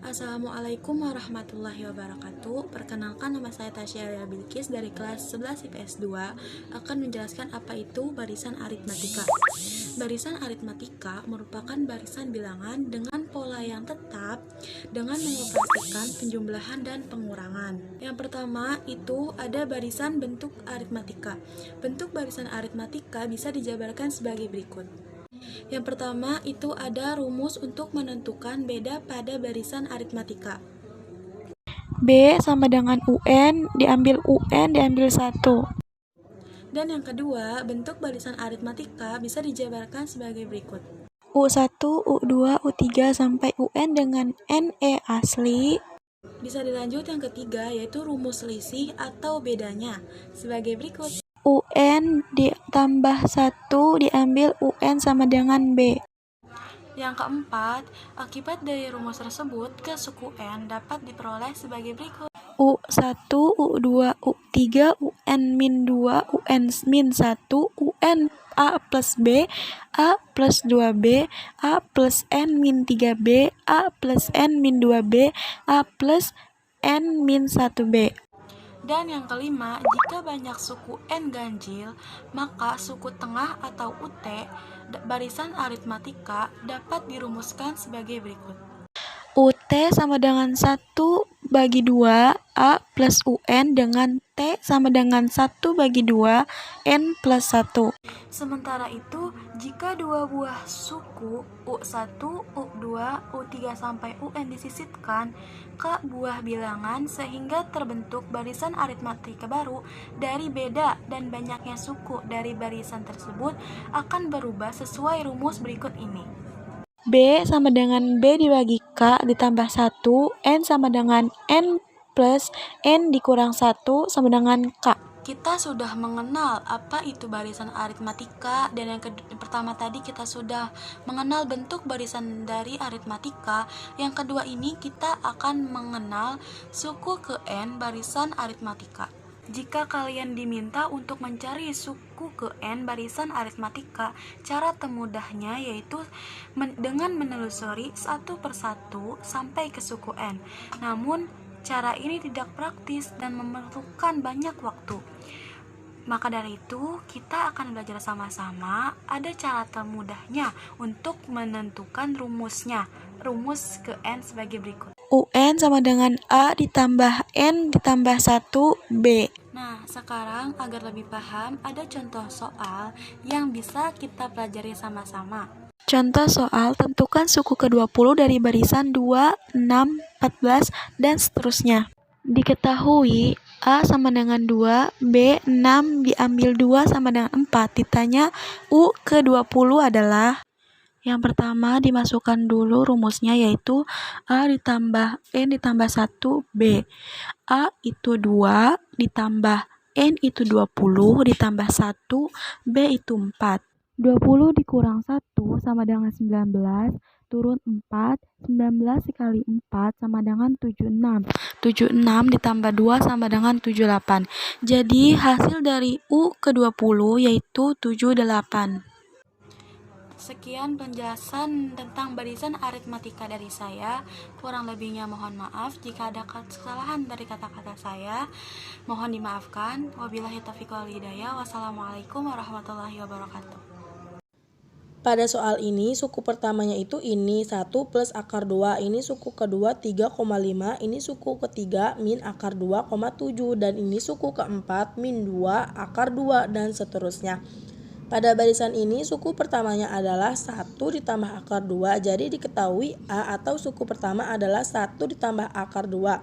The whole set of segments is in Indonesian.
Assalamualaikum warahmatullahi wabarakatuh. Perkenalkan, nama saya Tasya Alia Bilkis dari kelas 11 IPS 2 akan menjelaskan apa itu barisan aritmatika. Barisan aritmatika merupakan barisan bilangan dengan pola yang tetap dengan mengoperasikan penjumlahan dan pengurangan. Yang pertama itu ada barisan bentuk aritmatika. Bentuk barisan aritmatika bisa dijabarkan sebagai berikut. Yang pertama itu ada rumus untuk menentukan beda pada barisan aritmatika. B sama dengan UN, diambil UN, diambil 1. Dan yang kedua, bentuk barisan aritmatika bisa dijabarkan sebagai berikut. U1, U2, U3 sampai UN dengan NE asli. Bisa dilanjut yang ketiga, yaitu rumus selisih atau bedanya sebagai berikut. UN ditambah 1 diambil UN sama dengan B. Yang keempat, akibat dari rumus tersebut ke suku N dapat diperoleh sebagai berikut. U1, U2, U3, UN-2, UN-1, UN A plus B, A plus 2B, A plus N-3B, A plus N-2B, A plus N-1B. Dan yang kelima, jika banyak suku N ganjil, maka suku tengah atau UT barisan aritmatika dapat dirumuskan sebagai berikut. UT sama dengan 1 bagi 2 A plus UN dengan T sama dengan 1 bagi 2 N plus 1. Sementara itu, jika dua buah suku U1, U2, U3 sampai UN disisipkan ke buah bilangan sehingga terbentuk barisan aritmatika baru dari beda dan banyaknya suku dari barisan tersebut akan berubah sesuai rumus berikut ini. B sama dengan B dibagi K ditambah 1, N sama dengan N plus N dikurang 1 sama dengan K. Kita sudah mengenal apa itu barisan aritmatika, dan yang pertama tadi kita sudah mengenal bentuk barisan dari aritmatika. Yang kedua ini kita akan mengenal suku ke N barisan aritmatika. Jika kalian diminta untuk mencari suku ke N barisan aritmatika, cara termudahnya yaitu dengan menelusuri satu persatu sampai ke suku N. Namun, cara ini tidak praktis dan memerlukan banyak waktu. Maka dari itu, kita akan belajar sama-sama ada cara termudahnya untuk menentukan rumusnya. Rumus ke N sebagai berikut. UN sama dengan A ditambah N ditambah 1 B. Nah, sekarang agar lebih paham, ada contoh soal yang bisa kita pelajari sama-sama. Contoh soal, tentukan suku ke-20 dari barisan 2, 6, 14, dan seterusnya. Diketahui A sama dengan 2, B 6 diambil 2 sama dengan 4. Ditanya U ke-20 adalah. Yang pertama dimasukkan dulu rumusnya, yaitu A ditambah N ditambah 1 B. A itu 2 ditambah N itu 20 ditambah 1 B itu 4. 20 dikurang 1 sama dengan 19, turun 4, 19 dikali 4 sama dengan 76. 76 ditambah 2 sama dengan 78. Jadi hasil dari U ke-20 yaitu 78. Sekian penjelasan tentang barisan aritmatika dari saya. Kurang lebihnya mohon maaf. Jika ada kesalahan dari kata-kata saya, mohon dimaafkan. Wabillahi taufiq wal hidayah. Wassalamualaikum warahmatullahi wabarakatuh. Pada soal ini, suku pertamanya itu ini 1 plus akar 2, ini suku kedua 3,5, ini suku ketiga min akar 2,7, dan ini suku keempat min 2 akar 2, dan seterusnya. Pada barisan ini, suku pertamanya adalah 1 ditambah akar 2, jadi diketahui A atau suku pertama adalah 1 ditambah akar 2.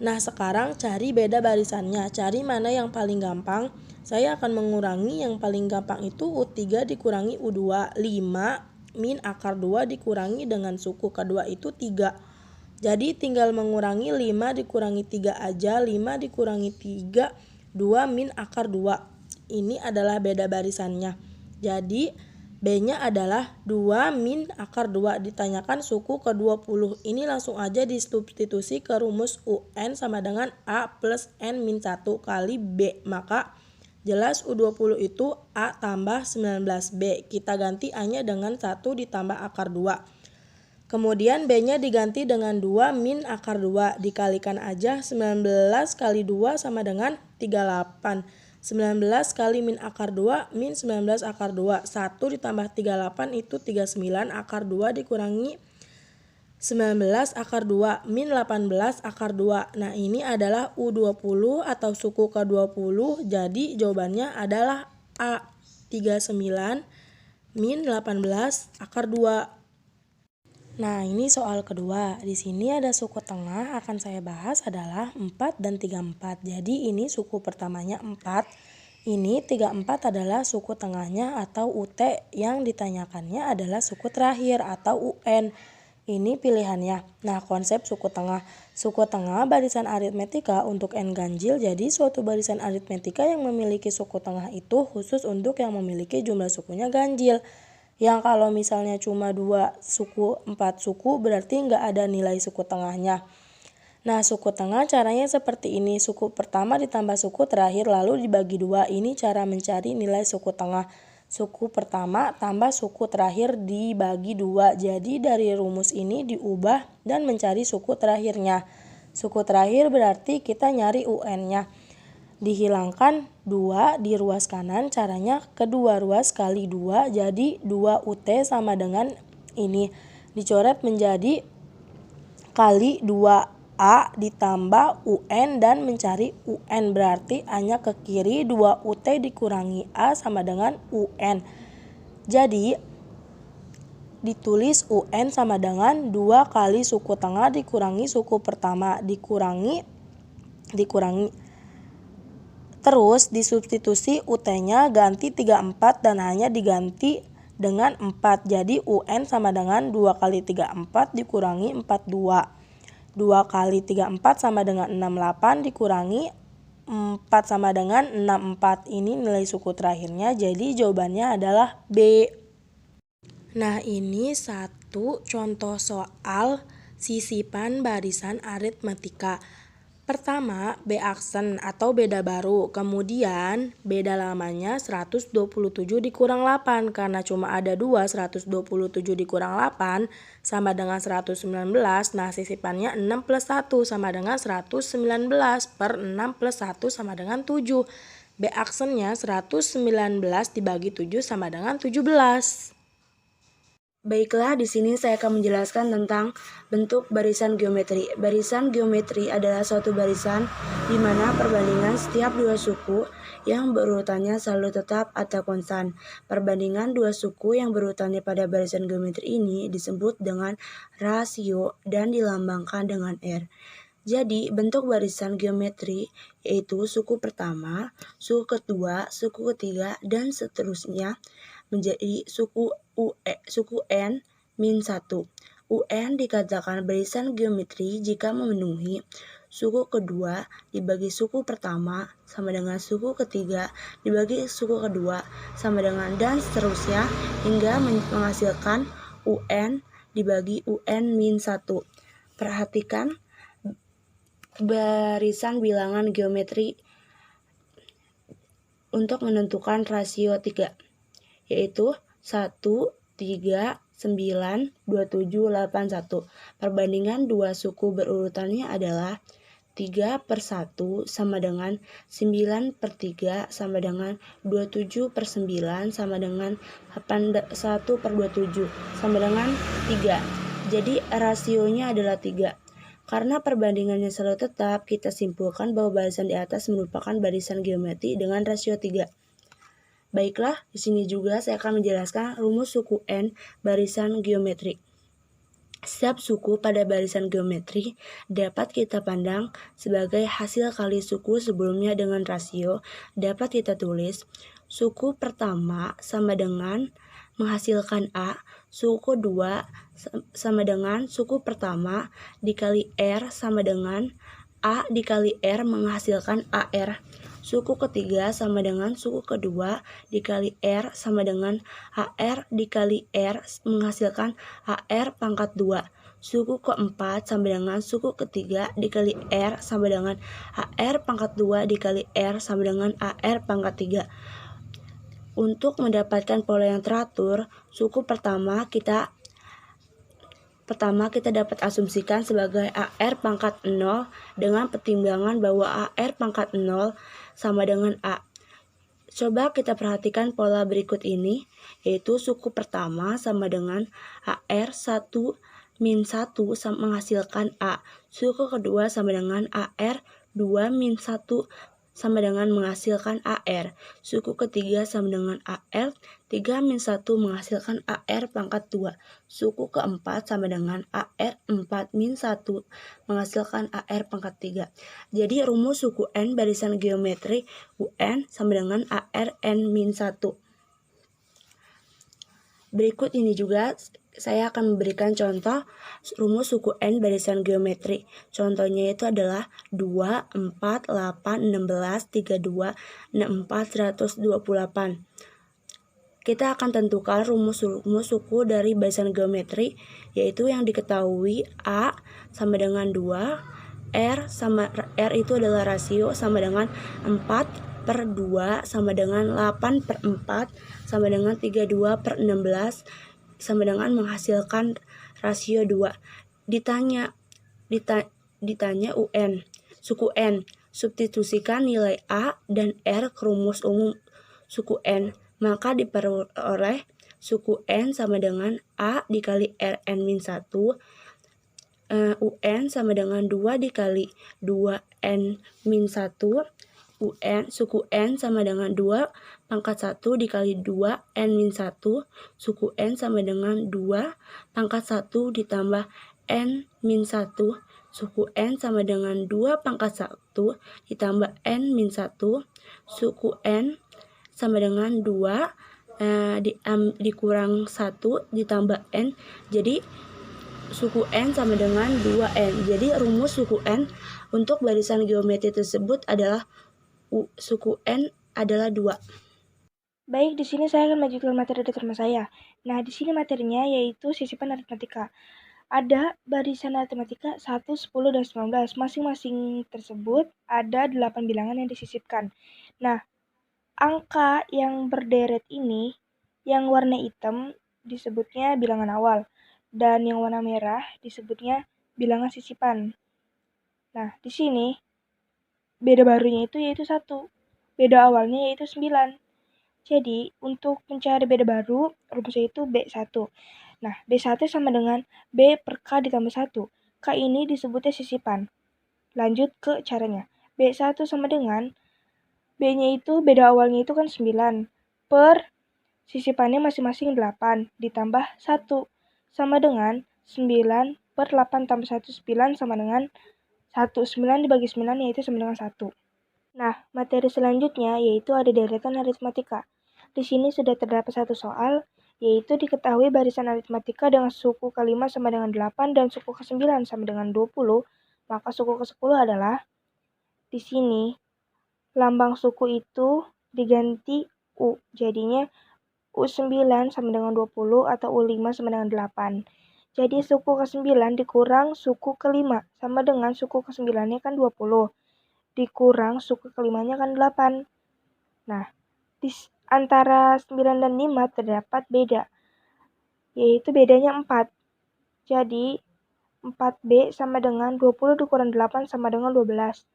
Nah, sekarang cari beda barisannya, cari mana yang paling gampang. Saya akan mengurangi yang paling gampang itu U3 dikurangi U2, 5 min akar 2 dikurangi dengan suku kedua itu 3. Jadi tinggal mengurangi 5 dikurangi 3 aja, 5 dikurangi 3, 2 min akar 2. Ini adalah beda barisannya. Jadi B-nya adalah 2 min akar 2. Ditanyakan suku ke-20. Ini langsung aja disubstitusi ke rumus UN sama dengan A plus N min 1 kali B. Maka jelas U20 itu A tambah 19B. Kita ganti A-nya dengan 1 ditambah akar 2. Kemudian B-nya diganti dengan 2 min akar 2. Dikalikan aja 19 kali 2 sama dengan 38. 19 kali min akar 2 min 19 akar 2. 1 ditambah 38 itu 39 akar 2 dikurangi 19 akar 2 min 18 akar 2. Nah ini adalah U20 atau suku ke-20. Jadi jawabannya adalah A. 39 min 18 akar 2. Nah, ini soal kedua. Di sini ada suku tengah, akan saya bahas adalah 4 dan 34. Jadi ini suku pertamanya 4. Ini 34 adalah suku tengahnya atau UT, yang ditanyakannya adalah suku terakhir atau UN. Ini pilihannya. Nah, konsep suku tengah. Suku tengah barisan aritmetika untuk n ganjil. Jadi suatu barisan aritmetika yang memiliki suku tengah itu khusus untuk yang memiliki jumlah sukunya ganjil. Yang kalau misalnya cuma 2 suku, 4 suku, berarti nggak ada nilai suku tengahnya. Nah, suku tengah caranya seperti ini. Suku pertama ditambah suku terakhir lalu dibagi 2. Ini cara mencari nilai suku tengah. Suku pertama tambah suku terakhir dibagi 2. Jadi dari rumus ini diubah dan mencari suku terakhirnya. Suku terakhir berarti kita nyari UN-nya. Dihilangkan 2 di ruas kanan, caranya kedua ruas kali 2, jadi 2 UT sama dengan ini. Dicoret menjadi kali 2A ditambah UN dan mencari UN, berarti A-nya ke kiri, 2 UT dikurangi A sama dengan UN. Jadi ditulis UN sama dengan 2 kali suku tengah dikurangi suku pertama, dikurangi. Terus disubstitusi UT-nya ganti 34 dan hanya diganti dengan 4. Jadi UN sama dengan 2 kali 34 dikurangi 42. 2 kali 34 sama dengan 68 dikurangi 4 sama dengan 64. Ini nilai suku terakhirnya, jadi jawabannya adalah B. Nah, ini satu contoh soal sisipan barisan aritmetika. Pertama, B aksen atau beda baru. Kemudian, beda lamanya 127 dikurang 8. Karena cuma ada 2, 127 dikurang 8 sama dengan 119. Nah, sisipannya 6 plus 1 sama dengan 119 per 6 plus 1 sama dengan 7. B aksennya 119 dibagi 7 sama dengan 17. Baiklah, di sini saya akan menjelaskan tentang bentuk barisan geometri. Barisan geometri adalah suatu barisan di mana perbandingan setiap dua suku yang berurutannya selalu tetap atau konstan. Perbandingan dua suku yang berurutannya pada barisan geometri ini disebut dengan rasio dan dilambangkan dengan R. Jadi, bentuk barisan geometri yaitu suku pertama, suku kedua, suku ketiga, dan seterusnya menjadi suku N min 1. UN dikatakan barisan geometri jika memenuhi suku kedua dibagi suku pertama sama dengan suku ketiga dibagi suku kedua sama dengan dan seterusnya hingga menghasilkan UN dibagi UN min 1. Perhatikan barisan bilangan geometri untuk menentukan rasio 3, yaitu 1, 3, 9, 27, 81. Perbandingan dua suku berurutannya adalah 3/1 sama dengan 9/3 sama dengan 27/9 sama dengan 1/27 sama dengan 3. Jadi rasionya adalah 3. Karena perbandingannya selalu tetap, kita simpulkan bahwa barisan di atas merupakan barisan geometri dengan rasio 3. Baiklah, di sini juga saya akan menjelaskan rumus suku N barisan geometri. Setiap suku pada barisan geometri dapat kita pandang sebagai hasil kali suku sebelumnya dengan rasio. Dapat kita tulis suku pertama sama dengan menghasilkan A, suku kedua sama dengan suku pertama dikali R sama dengan A dikali R menghasilkan AR. Suku ketiga sama dengan suku kedua dikali R sama dengan AR dikali R menghasilkan AR pangkat 2. Suku keempat sama dengan suku ketiga dikali R sama dengan AR pangkat 2 dikali R sama dengan AR pangkat 3. Untuk mendapatkan pola yang teratur, suku pertama kita Pertama, kita dapat asumsikan sebagai AR pangkat 0 dengan pertimbangan bahwa AR pangkat 0 sama dengan A. Coba kita perhatikan pola berikut ini, yaitu suku pertama sama dengan AR 1 min 1 menghasilkan A. Suku kedua sama dengan AR 2 min 1 sama dengan menghasilkan AR. Suku ketiga sama dengan AR 3 min 1 menghasilkan AR pangkat 2. Suku keempat sama dengan AR 4 min 1 menghasilkan AR pangkat 3. Jadi rumus suku N barisan geometri UN sama dengan AR N min 1. Berikut ini juga saya akan memberikan contoh rumus suku N barisan geometri. Contohnya itu adalah 2, 4, 8, 16, 32, 64, 128. Kita akan tentukan rumus suku dari barisan geometri, yaitu yang diketahui A sama dengan 2, R itu adalah rasio sama dengan 4/2 sama dengan 8/4 sama dengan 32/16 sama dengan menghasilkan rasio 2. Ditanya UN, suku N. Substitusikan nilai A dan R ke rumus umum suku N, maka diperoleh suku N sama dengan A dikali Rn min 1, UN sama dengan 2 dikali 2N min 1, suku N sama dengan 2 pangkat 1 dikali 2N min 1, suku N sama dengan 2 pangkat 1 ditambah N min 1, suku N sama dengan 2 pangkat 1 ditambah N min 1, suku N sama dengan 2 dikurang 1 ditambah N, jadi suku N sama dengan 2N. Jadi rumus suku N untuk barisan geometri tersebut adalah suku N adalah 2. Baik, di sini saya akan melanjutkan materi dari teman saya. Nah, di sini materinya yaitu sisipan aritmatika. Ada barisan aritmatika 1, 10, dan 19. Masing-masing tersebut ada 8 bilangan yang disisipkan. Nah, angka yang berderet ini, yang warna hitam disebutnya bilangan awal, dan yang warna merah disebutnya bilangan sisipan. Nah, di sini beda barunya itu yaitu 1. Beda awalnya yaitu 9. Jadi, untuk mencari beda baru, rumusnya itu B1. Nah, B1 sama dengan B per K ditambah 1. K ini disebutnya sisipan. Lanjut ke caranya. B1 sama dengan B-nya itu, beda awalnya itu kan 9. Per sisipannya masing-masing 8 ditambah 1. Sama dengan 9 per 8 tambah 1, 9 sama dengan 1. 9 dibagi 9 yaitu sama dengan 1. Nah, materi selanjutnya yaitu ada deretan aritmatika. Di sini sudah terdapat satu soal, yaitu diketahui barisan aritmatika dengan suku ke-5 sama dengan 8 dan suku ke-9 sama dengan 20, maka suku ke-10 adalah di sini lambang suku itu diganti U, jadinya U9 sama dengan 20 atau U5 sama dengan 8. Jadi suku ke-9 dikurang suku ke-5 sama dengan suku ke-9-nya kan 20. Dikurang suku ke-5-nya kan 8. Nah, di antara 9 dan 5 terdapat beda, yaitu bedanya 4. Jadi, 4B sama dengan 20 dikurang 8 sama dengan 12.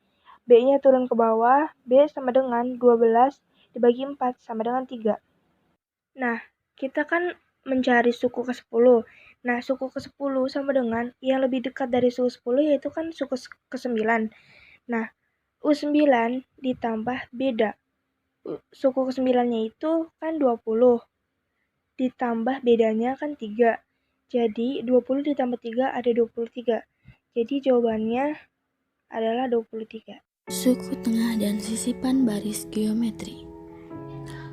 B-nya turun ke bawah, B sama dengan 12 dibagi 4 sama dengan 3. Nah, kita kan mencari suku ke-10. Nah, suku ke-10 sama dengan yang lebih dekat dari suku 10 yaitu kan suku ke-9. Nah, U9 ditambah beda. Suku ke-9-nya itu kan 20. Ditambah bedanya kan 3. Jadi 20 ditambah 3 ada 23. Jadi jawabannya adalah 23. Suku tengah dan sisipan baris geometri.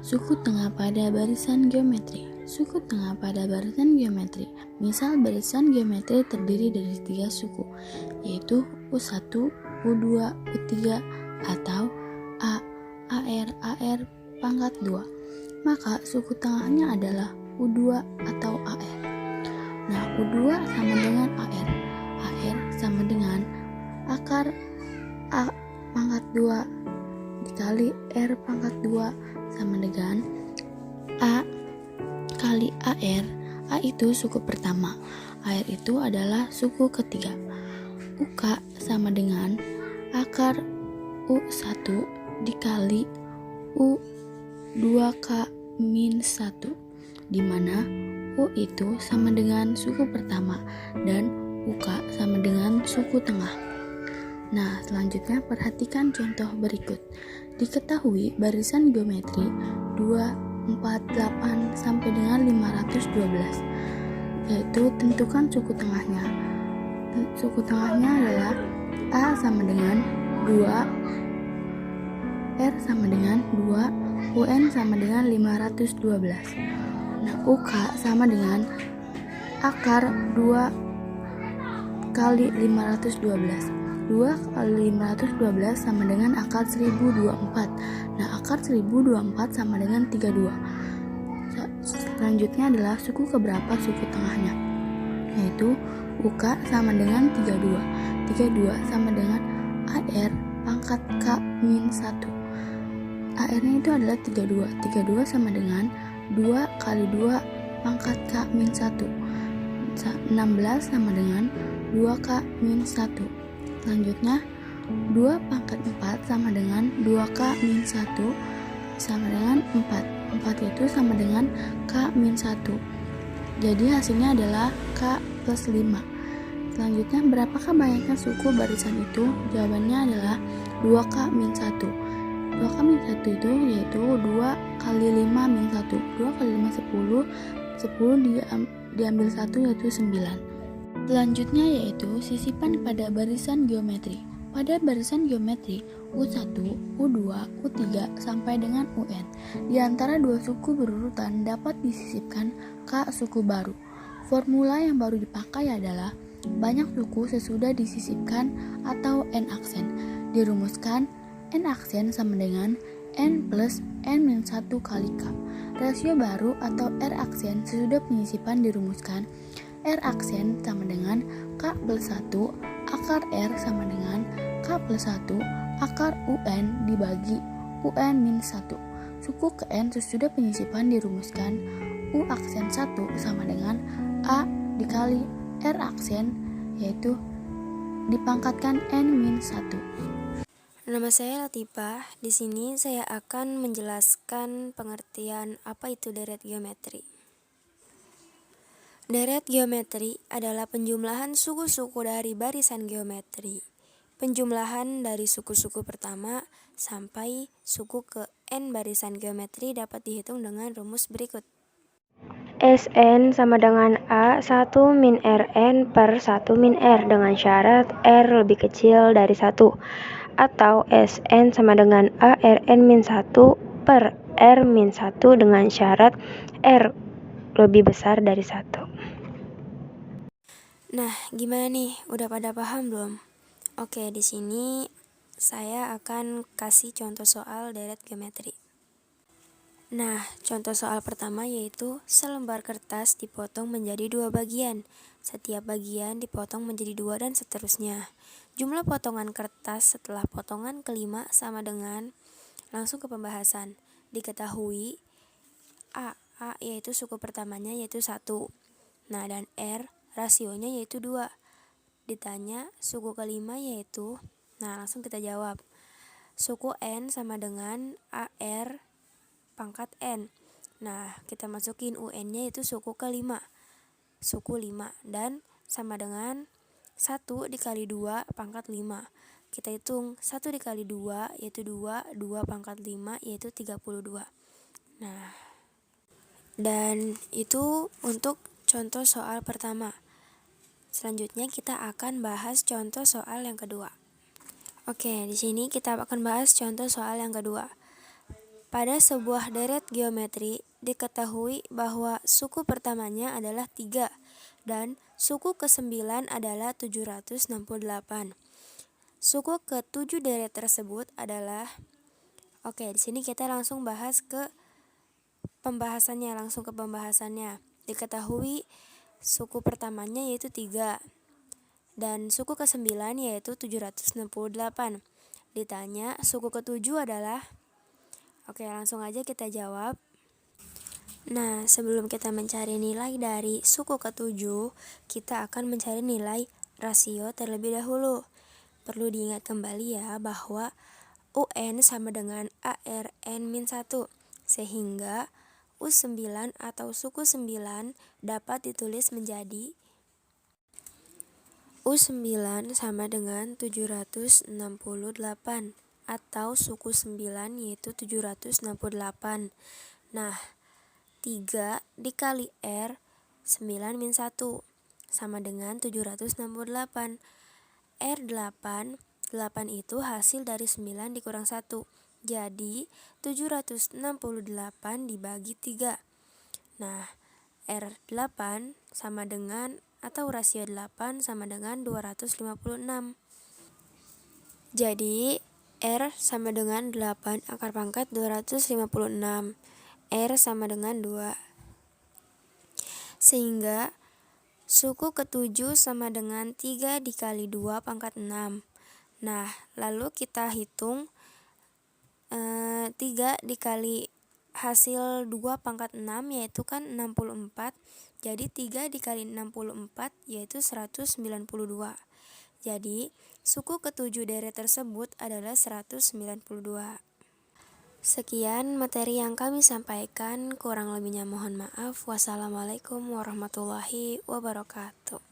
Suku tengah pada barisan geometri. Suku tengah pada barisan geometri. Misal barisan geometri terdiri dari 3 suku, yaitu U1, U2, U3 atau A, AR pangkat 2. Maka suku tengahnya adalah U2 atau AR. Nah, U2 sama dengan AR. AR sama dengan akar A pangkat 2 dikali R pangkat 2 sama dengan A kali AR A itu suku pertama, AR itu adalah suku ketiga. UK sama dengan akar U1 dikali U2K min 1, di mana U itu sama dengan suku pertama dan UK sama dengan suku tengah. Nah, selanjutnya perhatikan contoh berikut. Diketahui barisan geometri 2, 4, 8 sampai dengan 512, yaitu tentukan suku tengahnya. Suku tengahnya adalah A sama dengan 2, R sama dengan 2, UN sama dengan 512. Nah, UK sama dengan akar 2 kali 512. 2 kali 512 sama dengan akar 1024. Nah, akar 1024 sama dengan 32. Selanjutnya adalah suku keberapa suku tengahnya, yaitu UK sama dengan 32. 32 sama dengan AR pangkat K min 1. AR-nya itu adalah 32. 32 sama dengan 2 kali 2 pangkat K min 1. 16 sama dengan 2K min 1. Selanjutnya 2 pangkat 4 sama dengan 2K min 1 sama dengan 4. 4 itu sama dengan K min 1. Jadi hasilnya adalah K plus 5. Selanjutnya, berapakah banyaknya suku barisan itu? Jawabannya adalah 2K min 1. 2K min 1 itu yaitu 2 kali 5 min 1. 2 kali 5 10. 10 diambil 1 yaitu 9. Selanjutnya yaitu sisipan pada barisan geometri. Pada barisan geometri U1, U2, U3 sampai dengan UN, di antara dua suku berurutan dapat disisipkan K suku baru. Formula yang baru dipakai adalah banyak suku sesudah disisipkan atau N aksen. Dirumuskan N aksen sama dengan N plus N-1 kali K. Rasio baru atau R aksen sesudah penyisipan dirumuskan R aksen sama dengan K plus 1 akar R sama dengan K plus 1 akar UN dibagi UN min 1. Suku ke N sesudah penyisipan dirumuskan U aksen 1 sama dengan A dikali R aksen, yaitu dipangkatkan N min 1. Nama saya Latifah. Di sini saya akan menjelaskan pengertian apa itu deret geometri. Deret geometri adalah penjumlahan suku-suku dari barisan geometri. Penjumlahan dari suku-suku pertama sampai suku ke N barisan geometri dapat dihitung dengan rumus berikut. Sn sama dengan A 1 min Rn per 1 min R dengan syarat R lebih kecil dari 1. Atau Sn sama dengan A Rn min 1 per R min 1 dengan syarat R lebih besar dari 1. Nah, gimana nih? Udah pada paham belum? Oke, di sini saya akan kasih contoh soal deret geometri. Nah, contoh soal pertama yaitu selembar kertas dipotong menjadi 2 bagian. Setiap bagian dipotong menjadi 2 dan seterusnya. Jumlah potongan kertas setelah potongan kelima sama dengan, langsung ke pembahasan. Diketahui A yaitu suku pertamanya yaitu 1. Nah, dan R rasionya yaitu 2. Ditanya suku kelima yaitu, nah langsung kita jawab. Suku N sama dengan AR pangkat N. Nah, kita masukin UN-nya yaitu suku kelima. Suku 5 dan sama dengan 1 dikali 2 pangkat 5. Kita hitung 1 dikali 2 yaitu 2, 2 pangkat 5 yaitu 32. Nah, dan itu untuk contoh soal pertama. Selanjutnya kita akan bahas contoh soal yang kedua. Oke, di sini kita akan bahas contoh soal yang kedua. Pada sebuah deret geometri diketahui bahwa suku pertamanya adalah 3 dan suku ke-9 adalah 768. Suku ke-7 deret tersebut adalah, oke, di sini kita langsung bahas ke pembahasannya, Diketahui suku pertamanya yaitu 3 dan suku ke-9 yaitu 768. Ditanya suku ke-7 adalah, oke, langsung aja kita jawab. Nah, sebelum kita mencari nilai dari suku ke-7, kita akan mencari nilai rasio terlebih dahulu. Perlu diingat kembali ya bahwa UN sama dengan ARN-1, sehingga U9 atau suku 9 dapat ditulis menjadi U9 sama dengan 768 atau suku 9 yaitu 768. Nah, 3 dikali R 9 min 1 sama dengan 768. R8, 8 itu hasil dari 9 dikurang 1. Jadi 768 dibagi 3. Nah, R8 sama dengan atau rasio 8 sama dengan 256. Jadi R sama dengan 8 akar pangkat 256. R sama dengan 2. Sehingga suku ke-7 sama dengan 3 dikali 2 pangkat 6. Nah, lalu kita hitung 3 dikali hasil 2 pangkat 6 yaitu kan 64. Jadi 3 dikali 64 yaitu 192. Jadi suku ke-7 deret tersebut adalah 192. Sekian materi yang kami sampaikan, kurang lebihnya mohon maaf. Wassalamualaikum warahmatullahi wabarakatuh.